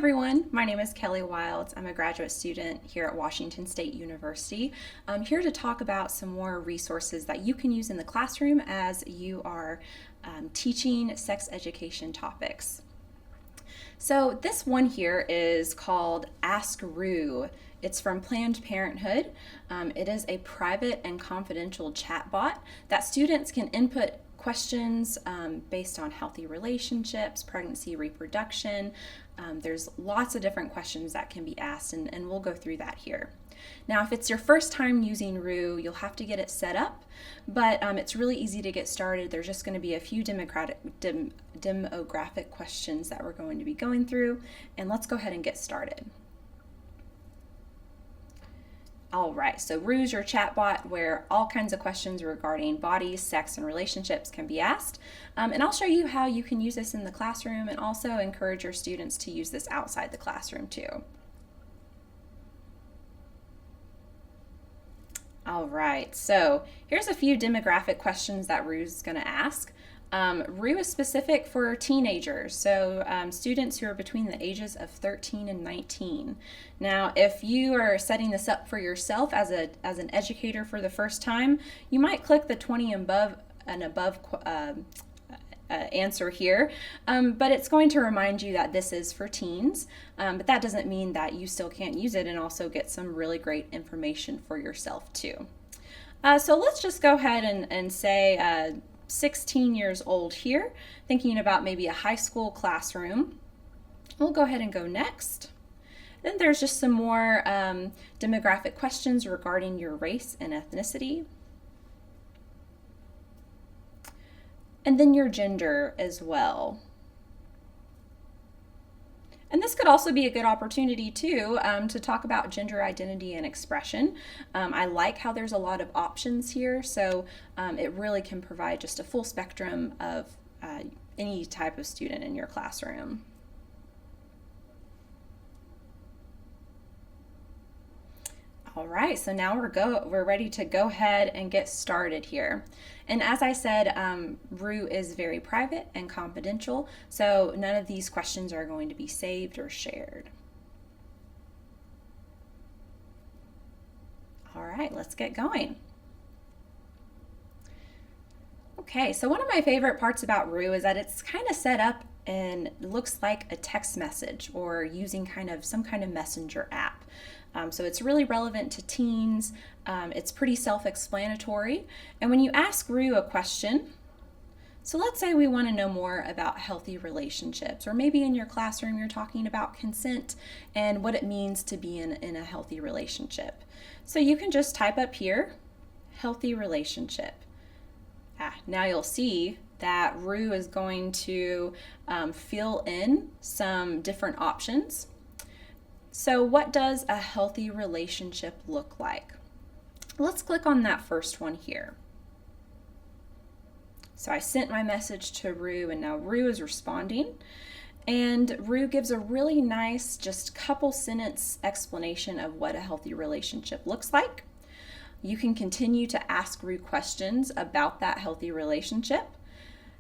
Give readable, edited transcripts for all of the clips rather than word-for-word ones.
everyone, my name is Kelley Wilds. I'm a graduate student here at Washington State University. I'm here to talk about some more resources that you can use in the classroom as you are teaching sex education topics. So this one here is called Ask Roo. It's from Planned Parenthood. It is a private and confidential chatbot that students can input questions based on healthy relationships, pregnancy, reproduction. There's lots of different questions that can be asked, and we'll go through that here. Now, if it's your first time using Roo, you'll have to get it set up, but it's really easy to get started. There's just going to be a few demographic questions that we're going to be going through, and let's go ahead and get started. All right, so Roo's your chatbot where all kinds of questions regarding bodies, sex, and relationships can be asked. And I'll show you how you can use this in the classroom and also encourage your students to use this outside the classroom too. All right, so here's a few demographic questions that Roo's going to ask. Roo is specific for teenagers, so students who are between the ages of 13 and 19. Now, if you are setting this up for yourself as an educator for the first time, you might click the 20 and above answer here, but it's going to remind you that this is for teens, but that doesn't mean that you still can't use it and also get some really great information for yourself too. So let's just go ahead and say 16 years old here, thinking about maybe a high school classroom. We'll go ahead and go next. Then there's just some more demographic questions regarding your race and ethnicity. And then your gender as well. And this could also be a good opportunity too to talk about gender identity and expression. I like how there's a lot of options here, so it really can provide just a full spectrum of any type of student in your classroom. All right, so now we're ready to go ahead and get started here. And as I said, Roo is very private and confidential, so none of these questions are going to be saved or shared. All right, let's get going. Okay, so one of my favorite parts about Roo is that it's kind of set up and looks like a text message or using some kind of messenger app. So it's really relevant to teens. It's pretty self-explanatory. And when you ask Roo a question, so let's say we want to know more about healthy relationships, or maybe in your classroom you're talking about consent and what it means to be in a healthy relationship. So you can just type up here, healthy relationship. Now you'll see that Roo is going to fill in some different options. So what does a healthy relationship look like? Let's click on that first one here. So I sent my message to Roo, and now Roo is responding. And Roo gives a really nice, just couple sentence explanation of what a healthy relationship looks like. You can continue to ask Roo questions about that healthy relationship.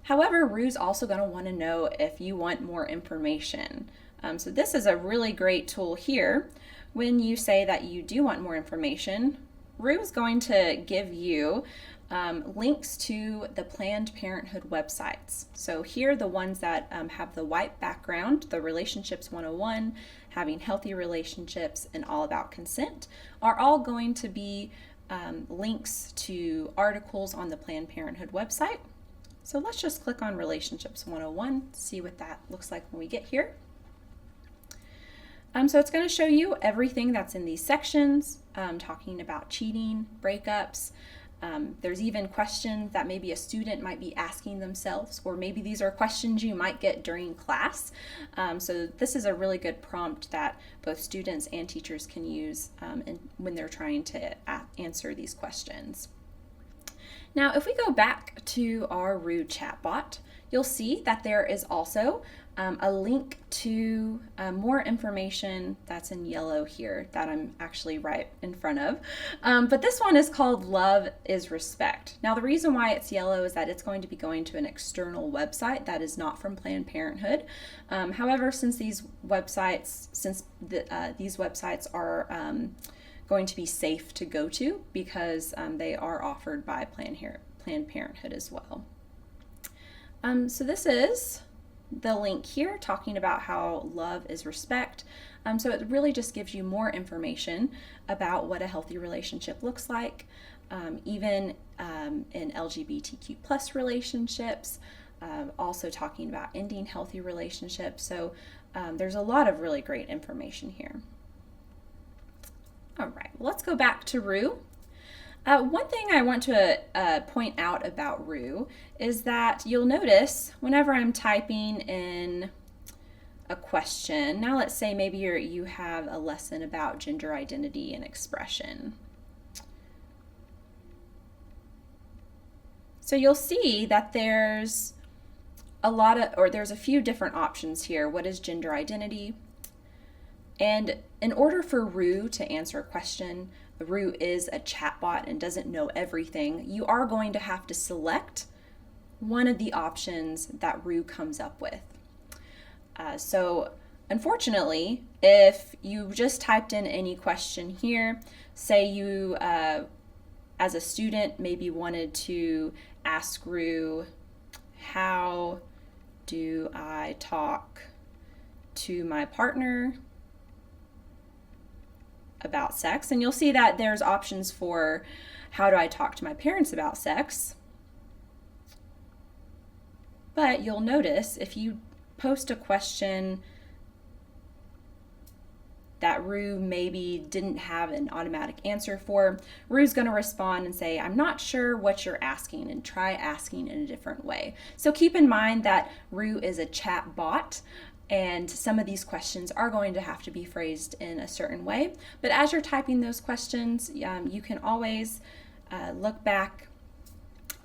However, Roo's also going to want to know if you want more information. So this is a really great tool here. When you say that you do want more information, Roo is going to give you links to the Planned Parenthood websites. So here, the ones that have the white background, the Relationships 101, having healthy relationships, and all about consent, are all going to be links to articles on the Planned Parenthood website. So let's just click on Relationships 101, see what that looks like when we get here. So it's going to show you everything that's in these sections, talking about cheating, breakups. There's even questions that maybe a student might be asking themselves, or maybe these are questions you might get during class. So this is a really good prompt that both students and teachers can use when they're trying to answer these questions. Now, if we go back to our Roo chatbot, you'll see that there is also a link to more information that's in yellow here that I'm actually right in front of. But this one is called Love is Respect. Now, the reason why it's yellow is that it's going to be going to an external website that is not from Planned Parenthood. However, since these websites are going to be safe to go to because they are offered by Planned Parenthood as well. So this is the link here talking about how love is respect. So it really just gives you more information about what a healthy relationship looks like, even in LGBTQ plus relationships, also talking about ending healthy relationships. So there's a lot of really great information here. All right, well, let's go back to Roo. One thing I want to point out about Roo is that you'll notice whenever I'm typing in a question, now let's say maybe you have a lesson about gender identity and expression. So you'll see that there's a few different options here. What is gender identity? And in order for Roo to answer a question, Roo is a chatbot and doesn't know everything, you are going to have to select one of the options that Roo comes up with. So unfortunately, if you just typed in any question here, say you, as a student, maybe wanted to ask Roo, how do I talk to my partner about sex? And you'll see that there's options for how do I talk to my parents about sex. But you'll notice if you post a question that Roo maybe didn't have an automatic answer for, Roo's going to respond and say, I'm not sure what you're asking, and try asking in a different way. So keep in mind that Roo is a chat bot, and some of these questions are going to have to be phrased in a certain way. But as you're typing those questions, you can always look back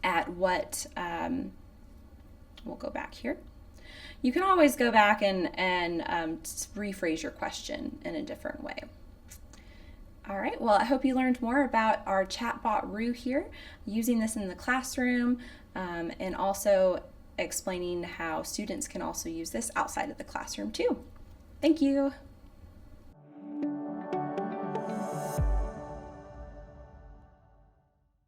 at what, we'll go back here. You can always go back and rephrase your question in a different way. All right, well, I hope you learned more about our chatbot Roo here, using this in the classroom, and also explaining how students can also use this outside of the classroom too. Thank you.